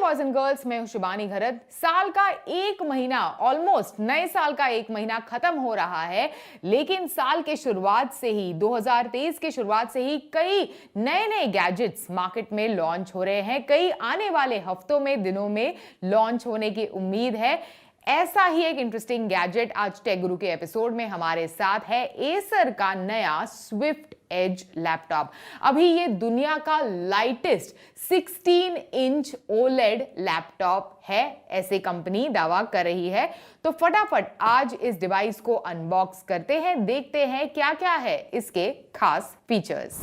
Boys and girls, मैं हूं शिबानी घरत। साल का एक महीना, ऑलमोस्ट नए साल का एक महीना खत्म हो रहा है, लेकिन साल के शुरुआत से ही 2023 के शुरुआत से ही कई नए नए गैजेट्स मार्केट में लॉन्च हो रहे हैं। कई आने वाले हफ्तों में, दिनों में लॉन्च होने की उम्मीद है। ऐसा ही एक इंटरेस्टिंग गैजेट आज टेक गुरु के एपिसोड में हमारे साथ है एसर का नया स्विफ्ट एज लैपटॉप। अभी ये दुनिया का लाइटेस्ट 16 इंच ओलेड लैपटॉप है, ऐसे कंपनी दावा कर रही है। तो फटाफट आज इस डिवाइस को अनबॉक्स करते हैं, देखते हैं क्या क्या है इसके खास फीचर्स।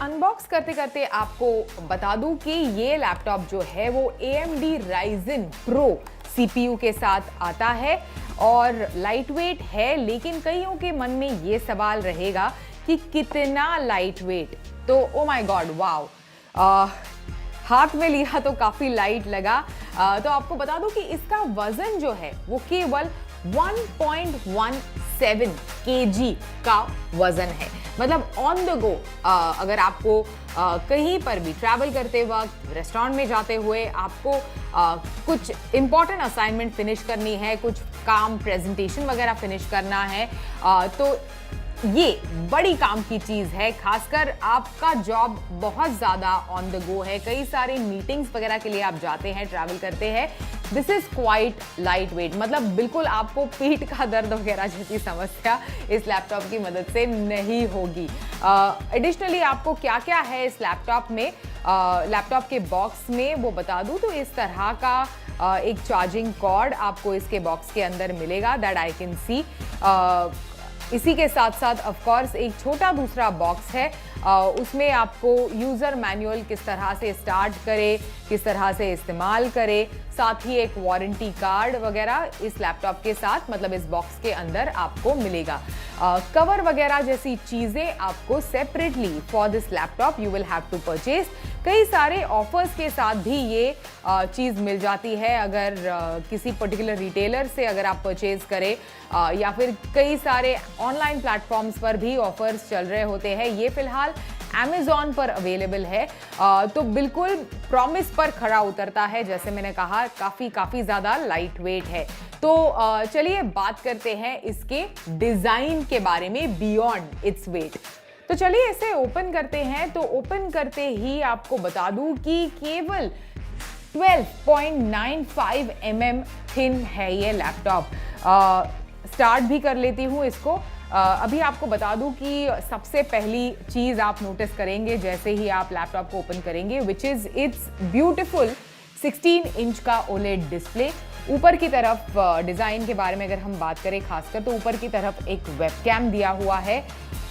अनबॉक्स करते करते आपको बता दूं कि ये लैपटॉप जो है वो AMD Ryzen Pro CPU के साथ आता है और लाइट वेट है। लेकिन कईयों के मन में ये सवाल रहेगा कि कितना लाइट वेट। तो ओ माय गॉड, वाओ, हाथ में लिया तो काफी लाइट लगा। तो आपको बता दूं कि इसका वजन जो है वो केवल 1.17 kg का वजन है। मतलब ऑन द गो अगर आपको कहीं पर भी ट्रैवल करते वक्त, रेस्टोरेंट में जाते हुए आपको कुछ इंपॉर्टेंट असाइनमेंट फिनिश करनी है, कुछ काम प्रेजेंटेशन वगैरह फिनिश करना है, तो ये बड़ी काम की चीज है। खासकर आपका जॉब बहुत ज्यादा ऑन द गो है, कई सारे मीटिंग्स वगैरह के लिए आप जाते हैं, ट्रैवल करते हैं। This is quite light weight, मतलब बिल्कुल आपको पीठ का दर्द वगैरह जैसी समस्या इस लैपटॉप की मदद से नहीं होगी। एडिशनली आपको क्या क्या है इस लैपटॉप में, लैपटॉप के बॉक्स में वो बता दूं तो इस तरह का एक चार्जिंग कॉर्ड आपको इसके बॉक्स के अंदर मिलेगा, दैट आई कैन सी। इसी के साथ साथ ऑफ कोर्स एक छोटा दूसरा बॉक्स है, उसमें आपको यूज़र मैनुअल किस तरह से स्टार्ट करे, किस तरह से इस्तेमाल करे, साथ ही एक वारंटी कार्ड वगैरह इस लैपटॉप के साथ, मतलब इस बॉक्स के अंदर आपको मिलेगा। कवर वगैरह जैसी चीज़ें आपको separately for this laptop you will have to purchase. कई सारे ऑफर्स के साथ भी ये चीज़ मिल जाती है अगर किसी पर्टिकुलर रिटेलर से अगर आप परचेज करें, या फिर कई सारे ऑनलाइन प्लेटफॉर्म्स पर भी ऑफर्स चल रहे होते हैं। ये फिलहाल Amazon पर अवेलेबल है। तो बिल्कुल प्रॉमिस पर खरा उतरता है, जैसे मैंने कहा काफ़ी ज़्यादा लाइट वेट है। तो चलिए बात करते हैं इसके डिज़ाइन के बारे में बियॉन्ड इट्स वेट। तो चलिए इसे ओपन करते हैं। तो ओपन करते ही आपको बता दूं कि केवल 12.95 mm थिन है ये लैपटॉप। स्टार्ट भी कर लेती हूँ इसको। अभी आपको बता दूं कि सबसे पहली चीज़ आप नोटिस करेंगे जैसे ही आप लैपटॉप को ओपन करेंगे, which is it's beautiful 16 inch का ओलेड डिस्प्ले। ऊपर की तरफ डिज़ाइन के बारे में अगर हम बात करें खासकर, तो ऊपर की तरफ एक वेबकैम दिया हुआ है।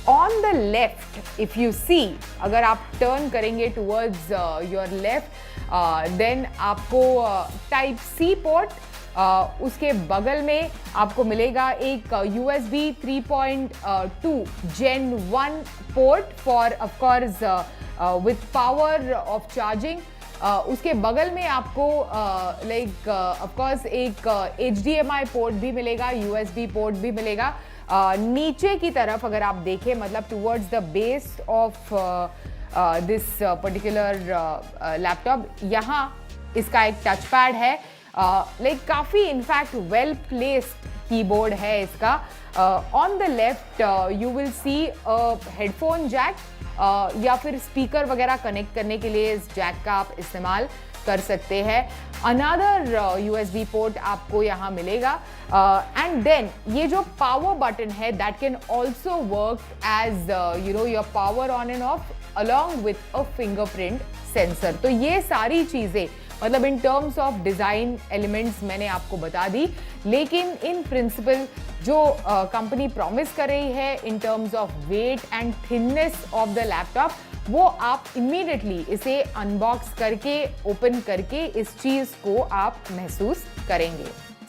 On the left if you see, अगर आप टर्न करेंगे टूवर्ड्स योर लेफ्ट, देन आपको टाइप सी पोर्ट, उसके बगल में आपको मिलेगा एक USB 3.2 Gen 1 port for of course with power of charging. उसके बगल में आपको लाइक ऑफ कोर्स एक HDMI पोर्ट भी मिलेगा, USB पोर्ट भी मिलेगा। नीचे की तरफ अगर आप देखें, मतलब towards the base of this particular laptop, यहाँ इसका एक टच पैड है। लाइक काफ़ी इनफैक्ट वेल प्लेस्ड कीबोर्ड है इसका। On the left you will see headphone jack, या फिर स्पीकर वगैरह कनेक्ट करने के लिए इस जैक का आप इस्तेमाल कर सकते हैं। अनदर USB पोर्ट आपको यहाँ मिलेगा। एंड देन ये जो पावर बटन है that can also work as your power on and off along with a fingerprint sensor. तो ये सारी चीज़ें मतलब in terms of design elements मैंने आपको बता दी, लेकिन इन प्रिंसिपल जो कंपनी प्रॉमिस कर रही है in terms of weight and thinness of the laptop, वो आप इमीडिएटली इसे अनबॉक्स करके, ओपन करके इस चीज़ को आप महसूस करेंगे।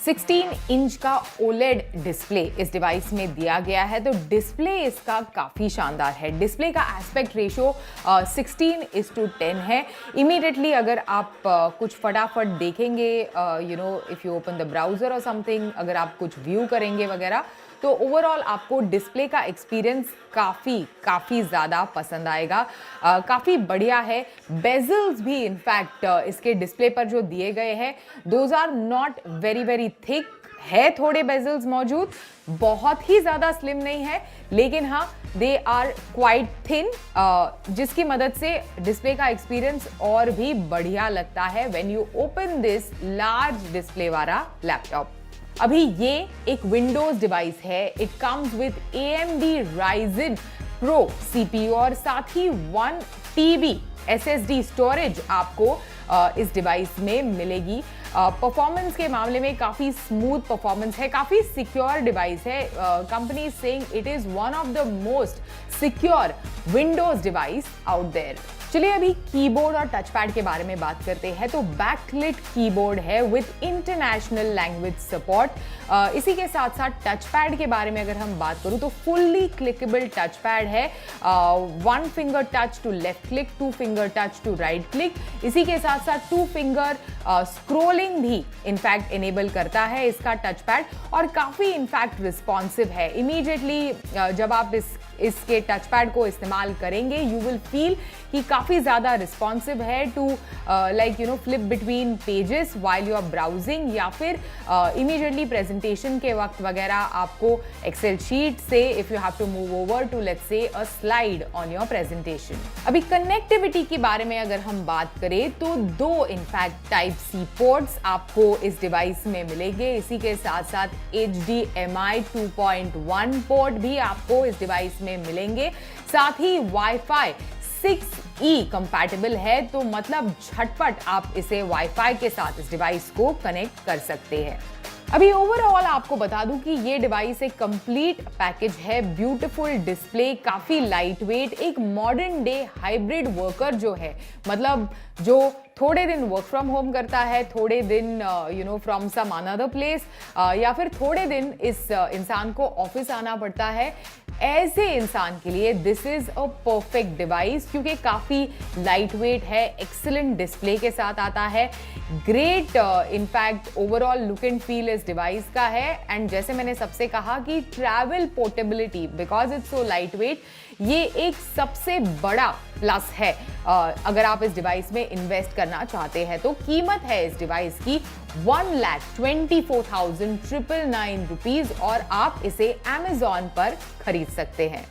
16 इंच का OLED डिस्प्ले इस डिवाइस में दिया गया है। तो डिस्प्ले इसका काफ़ी शानदार है। डिस्प्ले का एस्पेक्ट रेशियो 16:10 है। इमीडिएटली अगर आप कुछ फटाफट देखेंगे, if you open the browser और समथिंग, अगर आप कुछ व्यू करेंगे वगैरह, तो ओवरऑल आपको डिस्प्ले का एक्सपीरियंस काफ़ी ज़्यादा पसंद आएगा। काफ़ी बढ़िया है। बेजल्स भी इनफैक्ट इसके डिस्प्ले पर जो दिए गए हैं, those are not very thick है। थोड़े बेजल्स मौजूद, बहुत ही ज़्यादा स्लिम नहीं है, लेकिन हाँ दे आर क्वाइट थिन, जिसकी मदद से डिस्प्ले का एक्सपीरियंस और भी बढ़िया लगता है when you open this large display वाला लैपटॉप। अभी ये एक विंडोज डिवाइस है। It comes with AMD Ryzen Pro CPU और साथ ही 1 TB SSD स्टोरेज आपको इस डिवाइस में मिलेगी। परफॉर्मेंस के मामले में काफ़ी स्मूथ परफॉर्मेंस है, काफ़ी सिक्योर डिवाइस है। Company is saying it is one of the most secure Windows device out there. चलिए अभी कीबोर्ड और टच पैड के बारे में बात करते हैं। तो बैकलिट कीबोर्ड है विद इंटरनेशनल लैंग्वेज सपोर्ट। इसी के साथ साथ टच पैड के बारे में अगर हम बात करूं तो फुल्ली क्लिकेबल टच पैड है। 1 finger touch to left click, 2 finger touch to right click. इसी के साथ साथ 2 फिंगर स्क्रोलिंग भी इनफैक्ट इनेबल करता है इसका टच पैड, और काफ़ी इनफैक्ट रिस्पॉन्सिव है। इमीडिएटली जब आप इसके टच पैड को इस्तेमाल करेंगे, यू विल फील कि काफ़ी ज़्यादा रिस्पॉन्सिव है to flip between pages while you are browsing, या फिर इमीडिएटली प्रेजेंटेशन के वक्त वगैरह आपको एक्सेल शीट से if you have to move over to let's say a slide on your presentation. अभी कनेक्टिविटी के बारे में अगर हम बात करें तो 2 इनफैक्ट Type-C पोर्ट्स आपको इस डिवाइस में मिलेंगे। इसी के साथ साथ HDMI 2.1 पोर्ट भी आपको इस डिवाइस में मिलेंगे। साथ ही Wi-Fi 6E कंपैटिबल है, तो मतलब झटपट आप इसे वाईफाई के साथ इस डिवाइस को कनेक्ट कर सकते हैं। अभी ओवरऑल आपको बता दूं कि ये डिवाइस एक कंप्लीट पैकेज है। ब्यूटीफुल डिस्प्ले, काफ़ी लाइट वेट, एक मॉडर्न डे हाइब्रिड वर्कर जो है, मतलब जो थोड़े दिन वर्क फ्रॉम होम करता है, थोड़े दिन फ्रॉम सम अनदर प्लेस, या फिर थोड़े दिन इस इंसान को ऑफिस आना पड़ता है, ऐसे इंसान के लिए this is a perfect device, क्योंकि काफ़ी लाइट वेट है, एक्सीलेंट डिस्प्ले के साथ आता है, great in fact overall look and feel इस डिवाइस का है। एंड जैसे मैंने सबसे कहा कि travel portability, because it's so light weight, ये एक सबसे बड़ा प्लस है अगर आप इस डिवाइस में इन्वेस्ट करना चाहते हैं। तो कीमत है इस डिवाइस की 1,24,999 रुपीज, और आप इसे Amazon पर खरीद सकते हैं।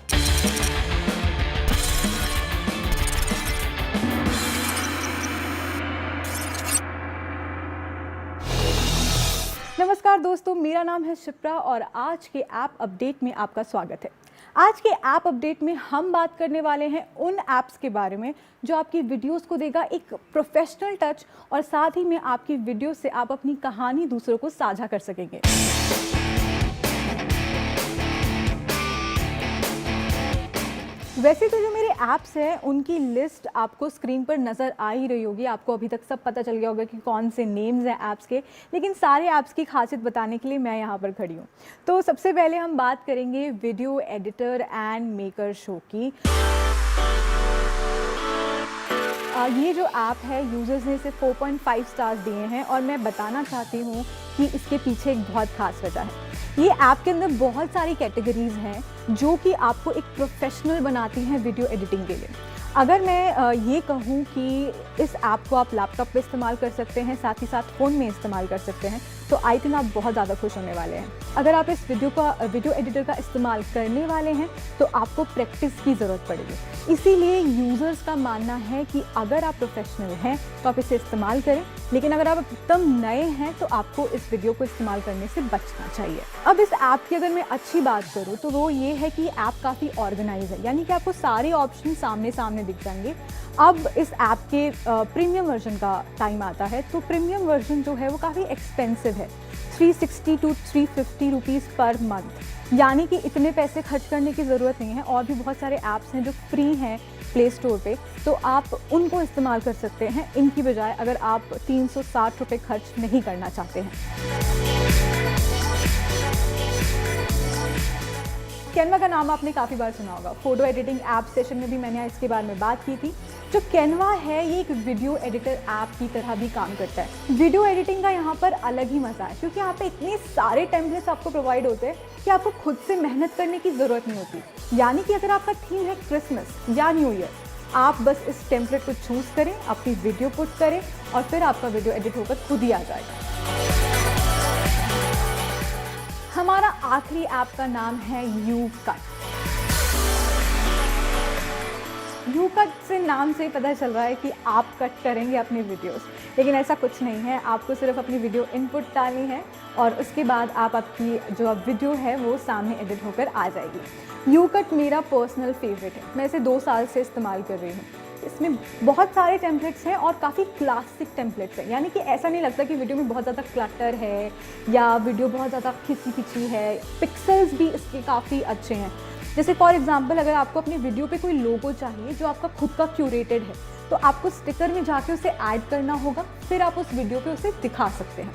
नमस्कार दोस्तों, मेरा नाम है शिप्रा और आज के ऐप अपडेट में आपका स्वागत है। आज के ऐप अपडेट में हम बात करने वाले हैं उन ऐप्स के बारे में जो आपकी वीडियोस को देगा एक प्रोफेशनल टच, और साथ ही में आपकी वीडियो से आप अपनी कहानी दूसरों को साझा कर सकेंगे। वैसे तो जो मेरे ऐप्स हैं उनकी लिस्ट आपको स्क्रीन पर नज़र आ ही रही होगी, आपको अभी तक सब पता चल गया होगा कि कौन से नेम्स हैं ऐप्स के, लेकिन सारे ऐप्स की खासियत बताने के लिए मैं यहाँ पर खड़ी हूँ। तो सबसे पहले हम बात करेंगे video editor and maker show की। ये जो ऐप है यूज़र्स ने इसे 4.5 स्टार्स दिए हैं, और मैं बताना चाहती हूँ कि इसके पीछे एक बहुत खास वजह है। ये ऐप के अंदर बहुत सारी कैटेगरीज हैं जो कि आपको एक प्रोफेशनल बनाती हैं वीडियो एडिटिंग के लिए। अगर मैं ये कहूँ कि इस ऐप को आप लैपटॉप पे इस्तेमाल कर सकते हैं, साथ ही साथ फ़ोन में इस्तेमाल कर सकते हैं, तो आई थिंक आप बहुत ज़्यादा खुश होने वाले हैं। अगर आप इस वीडियो एडिटर का इस्तेमाल करने वाले हैं तो आपको प्रैक्टिस की ज़रूरत पड़ेगी। इसीलिए यूज़र्स का मानना है कि अगर आप प्रोफेशनल हैं तो आप इसे इस्तेमाल करें, लेकिन अगर आप एकदम नए हैं तो आपको इस वीडियो को इस्तेमाल करने से बचना चाहिए। अब इस ऐप की अगर मैं अच्छी बात करूँ तो वो ये है कि ऐप काफ़ी ऑर्गेनाइज है, यानी कि आपको सारे ऑप्शन सामने सामने दिख जाएंगे। अब इस ऐप के प्रीमियम वर्जन का टाइम आता है, तो प्रीमियम वर्जन जो है वो काफ़ी एक्सपेंसिव है, 360 to 350 रुपीज़ पर मंथ, यानी कि इतने पैसे खर्च करने की ज़रूरत नहीं है। और भी बहुत सारे ऐप्स हैं जो फ्री हैं प्ले स्टोर पे, तो आप उनको इस्तेमाल कर सकते हैं इनकी बजाय, अगर आप 360 रुपये खर्च नहीं करना चाहते हैं। कैनवा का नाम आपने काफ़ी बार सुना होगा, फोटो एडिटिंग ऐप सेशन में भी मैंने इसके बारे में बात की थी। जो कैनवा है ये एक वीडियो एडिटर ऐप की तरह भी काम करता है। वीडियो एडिटिंग का यहाँ पर अलग ही मज़ा है, क्योंकि यहाँ पे इतने सारे टेम्पलेट्स आपको प्रोवाइड होते हैं कि आपको खुद से मेहनत करने की ज़रूरत नहीं होती। यानी कि अगर आपका थीम है क्रिसमस या न्यू ईयर, आप बस इस टेम्पलेट को चूज़ करें, अपनी वीडियो पुट करें और फिर आपका वीडियो एडिट होकर खुद ही आ जाएगा। हमारा आखिरी ऐप का नाम है YouCut। YouCut से नाम से पता चल रहा है कि आप कट करेंगे अपनी वीडियोस, लेकिन ऐसा कुछ नहीं है। आपको सिर्फ अपनी वीडियो इनपुट डालनी है और उसके बाद आपकी जो वीडियो है वो सामने एडिट होकर आ जाएगी। YouCut मेरा पर्सनल फेवरेट है, मैं इसे 2 साल से इस्तेमाल कर रही हूँ। इसमें बहुत सारे टेम्पलेट्स हैं और काफ़ी क्लासिक टेम्पलेट्स हैं, यानी कि ऐसा नहीं लगता कि वीडियो में बहुत ज़्यादा क्लटर है या वीडियो बहुत ज़्यादा खिंची है। पिक्सेल्स भी इसके काफ़ी अच्छे हैं। जैसे फॉर एग्जांपल, अगर आपको अपनी वीडियो पे कोई लोगो चाहिए जो आपका खुद का क्यूरेटेड है, तो आपको स्टिकर में जाके उसे ऐड करना होगा, फिर आप उस वीडियो पे उसे दिखा सकते हैं।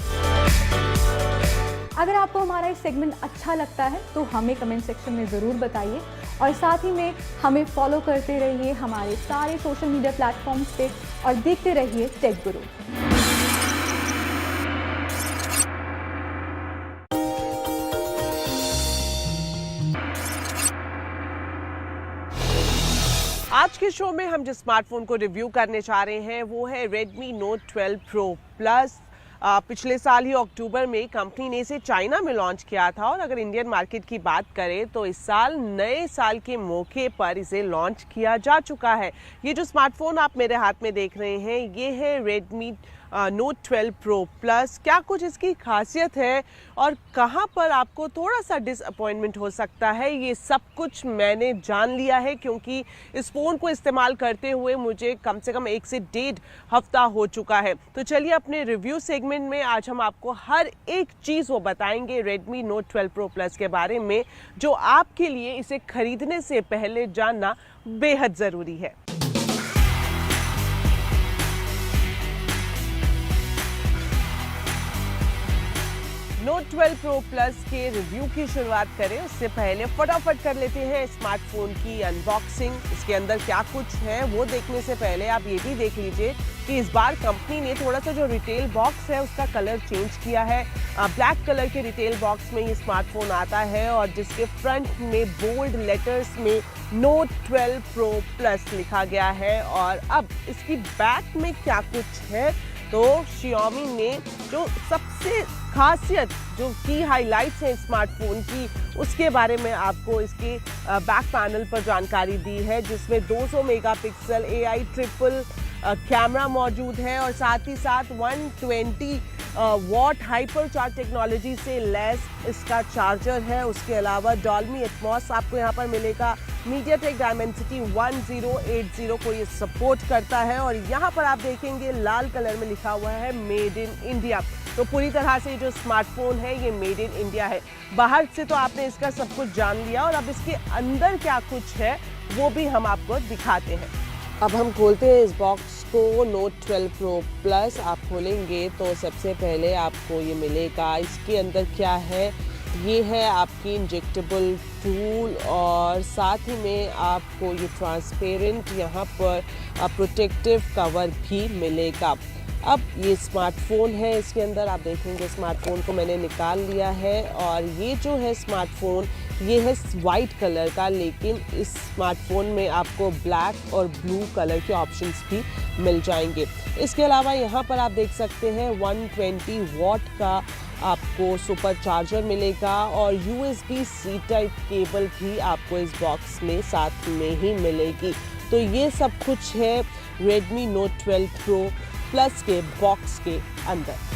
अगर आपको हमारा ये सेगमेंट अच्छा लगता है तो हमें कमेंट सेक्शन में ज़रूर बताइए और साथ ही में हमें फॉलो करते रहिए हमारे सारे सोशल मीडिया प्लेटफॉर्म्स पे और देखते रहिए टेक गुरु। आज के शो में हम जिस स्मार्टफोन को रिव्यू करने जा रहे हैं वो है Redmi Note 12 Pro Plus। पिछले साल ही अक्टूबर में कंपनी ने इसे चाइना में लॉन्च किया था और अगर इंडियन मार्केट की बात करें तो इस साल नए साल के मौके पर इसे लॉन्च किया जा चुका है। ये जो स्मार्टफोन आप मेरे हाथ में देख रहे हैं ये है Redmi Note 12 Pro Plus। क्या कुछ इसकी खासियत है और कहां पर आपको थोड़ा सा डिसअपॉइंटमेंट हो सकता है, ये सब कुछ मैंने जान लिया है, क्योंकि इस फ़ोन को इस्तेमाल करते हुए मुझे कम से कम 1 से 1.5 हफ्ता हो चुका है। तो चलिए अपने रिव्यू सेगमेंट में आज हम आपको हर एक चीज़ वो बताएंगे Redmi Note 12 Pro Plus के बारे में, जो आपके लिए इसे खरीदने से पहले जानना बेहद ज़रूरी है। Note 12 Pro Plus के रिव्यू की शुरुआत करें उससे पहले फटाफट कर लेते हैं स्मार्टफोन की अनबॉक्सिंग। इसके अंदर क्या कुछ है वो देखने से पहले आप ये भी देख लीजिए कि इस बार कंपनी ने थोड़ा सा जो रिटेल बॉक्स है उसका कलर चेंज किया है। ब्लैक कलर के रिटेल बॉक्स में ये स्मार्टफोन आता है और जिसके फ्रंट में बोल्ड लेटर्स में Note 12 Pro Plus लिखा गया है। और अब इसकी बैक में क्या कुछ है तो Xiaomi ने जो सबसे खासियत जो की हाइलाइट्स है स्मार्टफोन की उसके बारे में आपको इसके बैक पैनल पर जानकारी दी है, जिसमें 200 मेगापिक्सल AI ट्रिपल कैमरा मौजूद है और साथ ही साथ 120 वॉट हाइपर चार्ज टेक्नोलॉजी से लैस इसका चार्जर है। उसके अलावा डॉल्बी एटमॉस आपको यहाँ पर मिलेगा। मीडियाटेक डायमेंसिटी 1080 को ये सपोर्ट करता है और यहाँ पर आप देखेंगे लाल कलर में लिखा हुआ है मेड इन इंडिया। तो पूरी तरह से जो स्मार्टफोन है ये मेड इन इंडिया है। बाहर से तो आपने इसका सब कुछ जान लिया और अब इसके अंदर क्या कुछ है वो भी हम आपको दिखाते हैं। अब हम खोलते हैं इस बॉक्स को। Note 12 Pro Plus आप खोलेंगे तो सबसे पहले आपको ये मिलेगा। इसके अंदर क्या है, ये है आपकी इंजेक्टेबल टूल और साथ ही में आपको ये ट्रांसपेरेंट यहाँ पर प्रोटेक्टिव कवर भी मिलेगा। अब ये स्मार्टफोन है, इसके अंदर आप देखेंगे स्मार्टफोन को मैंने निकाल लिया है और ये जो है स्मार्टफोन ये है वाइट कलर का, लेकिन इस स्मार्टफोन में आपको ब्लैक और ब्लू कलर के ऑप्शंस भी मिल जाएंगे। इसके अलावा यहाँ पर आप देख सकते हैं 120 वॉट का आपको सुपर चार्जर मिलेगा और USB-C टाइप केबल भी आपको इस बॉक्स में साथ में ही मिलेगी। तो ये सब कुछ है Redmi Note 12 Pro Plus के बॉक्स के अंदर।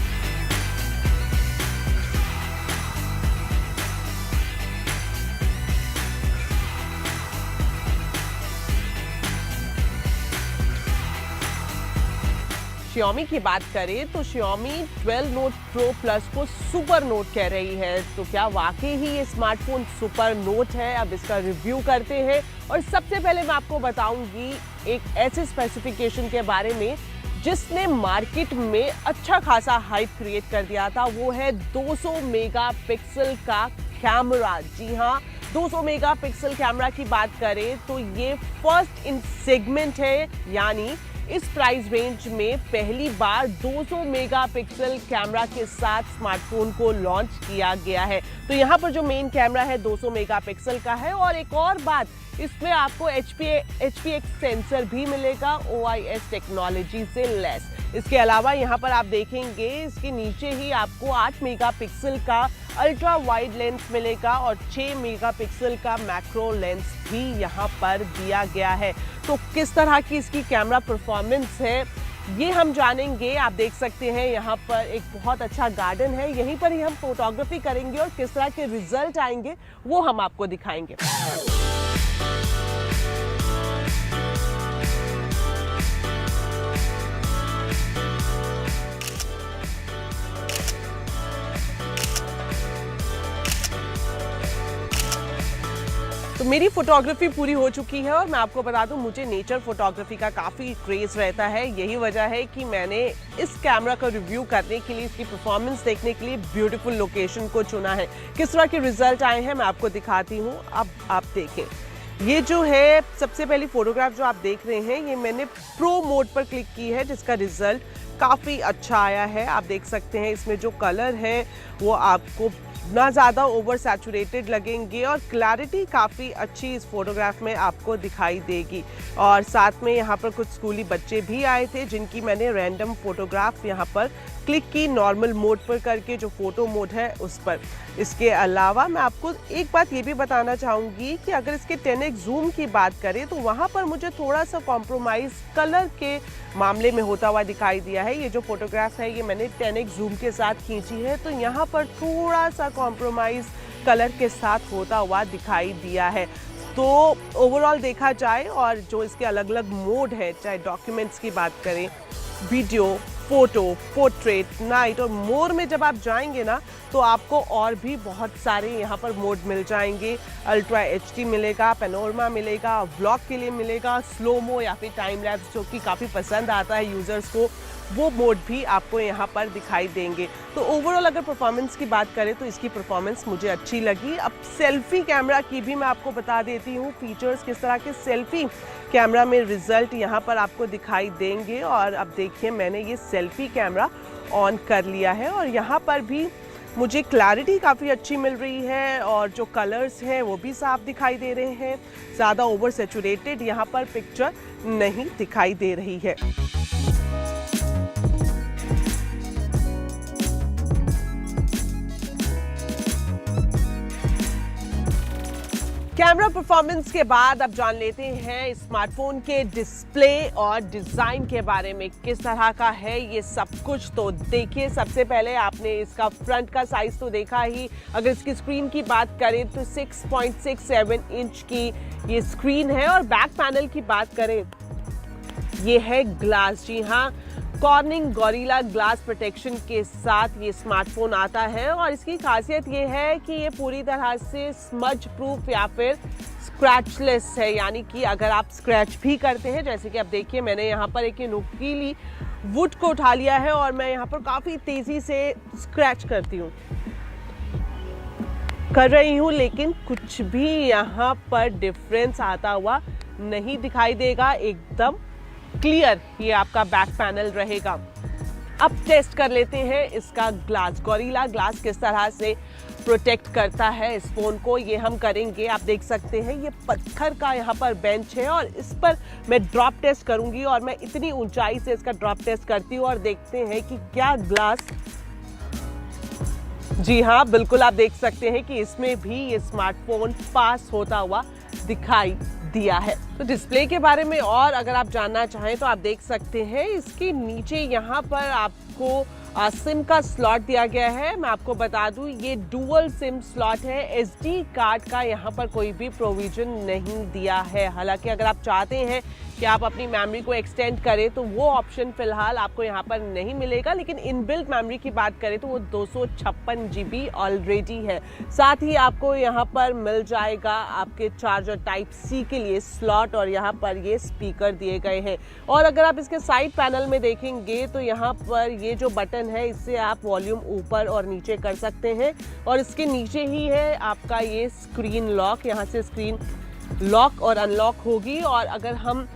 Xiaomi की बात करें तो Xiaomi 12 Note Pro Plus को सुपर नोट कह रही है। तो क्या वाकई ही ये स्मार्टफोन सुपर नोट है? अब इसका रिव्यू करते हैं और सबसे पहले मैं आपको बताऊंगी एक ऐसे स्पेसिफिकेशन के बारे में जिसने मार्केट में अच्छा खासा हाइप क्रिएट कर दिया था। वो है 200 मेगापिक्सल का कैमरा। जी हाँ, 200 मेगापिक्सल कैमरा की बात करें तो ये फर्स्ट इन सेगमेंट है, यानी इस प्राइस रेंज में पहली बार 200 मेगापिक्सल कैमरा के साथ स्मार्टफोन को लॉन्च किया गया है। तो यहाँ पर जो मेन कैमरा है 200 मेगापिक्सल का है, और एक और बात, इसमें आपको HPX सेंसर भी मिलेगा OIS टेक्नोलॉजी से लेस। इसके अलावा यहाँ पर आप देखेंगे इसके नीचे ही आपको 8 मेगापिक्सल का अल्ट्रा वाइड लेंस मिलेगा और 6 मेगापिक्सल का मैक्रो लेंस भी यहाँ पर दिया गया है। तो किस तरह की इसकी कैमरा परफॉर्मेंस है ये हम जानेंगे। आप देख सकते हैं यहाँ पर एक बहुत अच्छा गार्डन है, यहीं पर ही हम फोटोग्राफी करेंगे और किस तरह के रिजल्ट आएंगे वो हम आपको दिखाएंगे। तो मेरी फोटोग्राफी पूरी हो चुकी है और मैं आपको बता दूं मुझे नेचर फोटोग्राफी का काफ़ी क्रेज़ रहता है। यही वजह है कि मैंने इस कैमरा का रिव्यू करने के लिए, इसकी परफॉर्मेंस देखने के लिए ब्यूटीफुल लोकेशन को चुना है। किस तरह के रिजल्ट आए हैं मैं आपको दिखाती हूँ, अब आप देखें। ये जो है सबसे पहली फोटोग्राफ जो आप देख रहे हैं ये मैंने प्रो मोड पर क्लिक की है, जिसका रिजल्ट काफ़ी अच्छा आया है। आप देख सकते हैं इसमें जो कलर है वो आपको ना ज़्यादा ओवर सैचुरेटेड लगेंगे और क्लैरिटी काफ़ी अच्छी इस फोटोग्राफ में आपको दिखाई देगी। और साथ में यहाँ पर कुछ स्कूली बच्चे भी आए थे जिनकी मैंने रैंडम फोटोग्राफ यहाँ पर क्लिक की, नॉर्मल मोड पर करके, जो फोटो मोड है उस पर। इसके अलावा मैं आपको एक बात ये भी बताना चाहूँगी कि अगर इसके 10x जूम की बात करें तो वहाँ पर मुझे थोड़ा सा कॉम्प्रोमाइज़ कलर के मामले में होता हुआ दिखाई दिया है। ये जो फोटोग्राफ है ये मैंने 10x जूम के साथ खींची है, तो यहाँ पर थोड़ा सा कॉम्प्रोमाइज़ कलर के साथ होता हुआ दिखाई दिया है। तो ओवरऑल देखा जाए और जो इसके अलग अलग मोड है, चाहे डॉक्यूमेंट्स की बात करें, वीडियो, फोटो, पोर्ट्रेट, नाइट और मोर में जब आप जाएंगे ना तो आपको और भी बहुत सारे यहाँ पर मोड मिल जाएंगे। अल्ट्रा HD मिलेगा, पैनोरमा मिलेगा, व्लॉग के लिए मिलेगा, स्लोमो या फिर टाइम लैप्स जो कि काफ़ी पसंद आता है यूज़र्स को, वो मोड भी आपको यहाँ पर दिखाई देंगे। तो ओवरऑल अगर परफॉर्मेंस की बात करें तो इसकी परफॉर्मेंस मुझे अच्छी लगी। अब सेल्फी कैमरा की भी मैं आपको बता देती हूँ, फीचर्स किस तरह के सेल्फी कैमरा में रिजल्ट यहाँ पर आपको दिखाई देंगे। और अब देखिए मैंने ये सेल्फी कैमरा ऑन कर लिया है और यहाँ पर भी मुझे क्लैरिटी काफ़ी अच्छी मिल रही है और जो कलर्स हैं वो भी साफ दिखाई दे रहे हैं। ज़्यादा ओवर सैचुरेटेड यहाँ पर पिक्चर नहीं दिखाई दे रही है। कैमरा परफॉर्मेंस के बाद अब जान लेते हैं स्मार्टफोन के डिस्प्ले और डिज़ाइन के बारे में, किस तरह का है ये सब कुछ। तो देखिए, सबसे पहले आपने इसका फ्रंट का साइज तो देखा ही। अगर इसकी स्क्रीन की बात करें तो 6.67 इंच की ये स्क्रीन है और बैक पैनल की बात करें ये है ग्लास। जी हाँ, कॉर्निंग गोरिल्ला ग्लास प्रोटेक्शन के साथ ये स्मार्टफोन आता है और इसकी खासियत ये है कि ये पूरी तरह से स्मज प्रूफ या फिर स्क्रैचलेस है, यानी कि अगर आप स्क्रैच भी करते हैं, जैसे कि आप देखिए मैंने यहाँ पर एक नुकीली वुड को उठा लिया है और मैं यहाँ पर काफ़ी तेज़ी से स्क्रैच कर रही हूँ, लेकिन कुछ भी यहाँ पर डिफरेंस आता हुआ नहीं दिखाई देगा। एकदम क्लियर ये आपका बैक पैनल रहेगा। अब टेस्ट कर लेते हैं इसका ग्लास, गोरिल्ला ग्लास किस तरह से प्रोटेक्ट करता है इस फोन को, ये हम करेंगे। आप देख सकते हैं ये पत्थर का यहाँ पर बेंच है और इस पर मैं ड्रॉप टेस्ट करूंगी और मैं इतनी ऊंचाई से इसका ड्रॉप टेस्ट करती हूँ और देखते हैं कि क्या ग्लास, जी हाँ बिल्कुल आप देख सकते हैं कि इसमें भी ये स्मार्टफोन पास होता हुआ दिखाई दिया है। तो डिस्प्ले के बारे में और अगर आप जानना चाहें तो आप देख सकते हैं इसके नीचे यहाँ पर आपको सिम का स्लॉट दिया गया है। मैं आपको बता दूं ये डुअल सिम स्लॉट है, SD कार्ड का यहाँ पर कोई भी प्रोविजन नहीं दिया है। हालांकि अगर आप चाहते हैं कि आप अपनी मेमोरी को एक्सटेंड करें, तो वो ऑप्शन फिलहाल आपको यहाँ पर नहीं मिलेगा। लेकिन इनबिल्ट मेमोरी की बात करें तो वो 256 GB ऑलरेडी है। साथ ही आपको यहाँ पर मिल जाएगा आपके चार्जर टाइप C के लिए स्लॉट, और यहाँ पर ये स्पीकर दिए गए हैं। और अगर आप इसके साइड पैनल में देखेंगे तो यहाँ पर ये जो बटन है, इससे आप वॉल्यूम ऊपर और नीचे कर सकते हैं। और इसके नीचे ही है आपका ये स्क्रीन लॉक, यहाँ से स्क्रीन लॉक और अनलॉक होगी। और अगर हम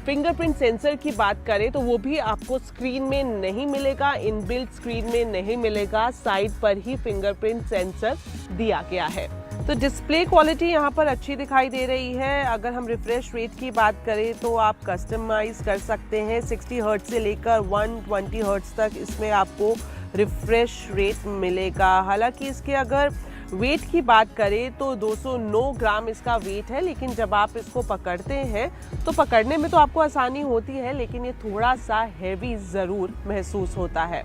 फिंगरप्रिंट सेंसर की बात करें तो वो भी आपको स्क्रीन में नहीं मिलेगा, इनबिल्ट स्क्रीन में नहीं मिलेगा, साइड पर ही फिंगरप्रिंट सेंसर दिया गया है। तो डिस्प्ले क्वालिटी यहाँ पर अच्छी दिखाई दे रही है। अगर हम रिफ्रेश रेट की बात करें तो आप कस्टमाइज कर सकते हैं, 60 हर्ट्ज से लेकर 120 हर्ट्ज तक इसमें आपको रिफ्रेश रेट मिलेगा। हालांकि इसके अगर वेट की बात करें तो 209 ग्राम इसका वेट है, लेकिन जब आप इसको पकड़ते हैं तो पकड़ने में तो आपको आसानी होती है, लेकिन ये थोड़ा सा हैवी ज़रूर महसूस होता है।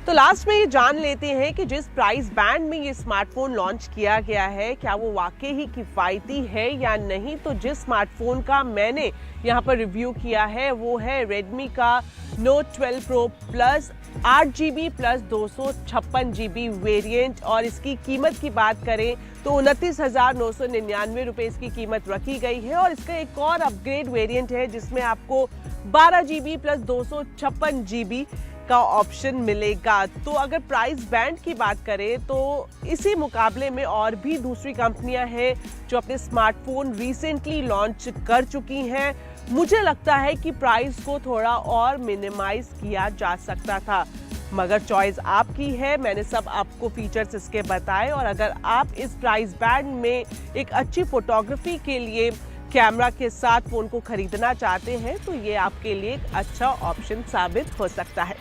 तो लास्ट में ये जान लेते हैं कि जिस प्राइस बैंड में ये स्मार्टफोन लॉन्च किया गया है, क्या वो वाकई ही किफ़ायती है या नहीं। तो जिस स्मार्टफोन का मैंने यहाँ पर रिव्यू किया है वो है Redmi का Note 12 Pro Plus 8GB plus 256 GB variant. और इसकी कीमत की बात करें तो 29,999 रुपये इसकी कीमत रखी गई है। और इसका एक और अपग्रेड वेरिएंट है जिसमें आपको 12GB प्लस 256 GB का ऑप्शन मिलेगा। तो अगर प्राइस बैंड की बात करें तो इसी मुकाबले में और भी दूसरी कंपनियां हैं जो अपने स्मार्टफोन रिसेंटली लॉन्च कर चुकी हैं। मुझे लगता है कि प्राइस को थोड़ा और मिनिमाइज किया जा सकता था, मगर चॉइस आपकी है। मैंने सब आपको फीचर्स इसके बताए, और अगर आप इस प्राइस बैंड में एक अच्छी फोटोग्राफी के लिए कैमरा के साथ फ़ोन को खरीदना चाहते हैं तो ये आपके लिए एक अच्छा ऑप्शन साबित हो सकता है।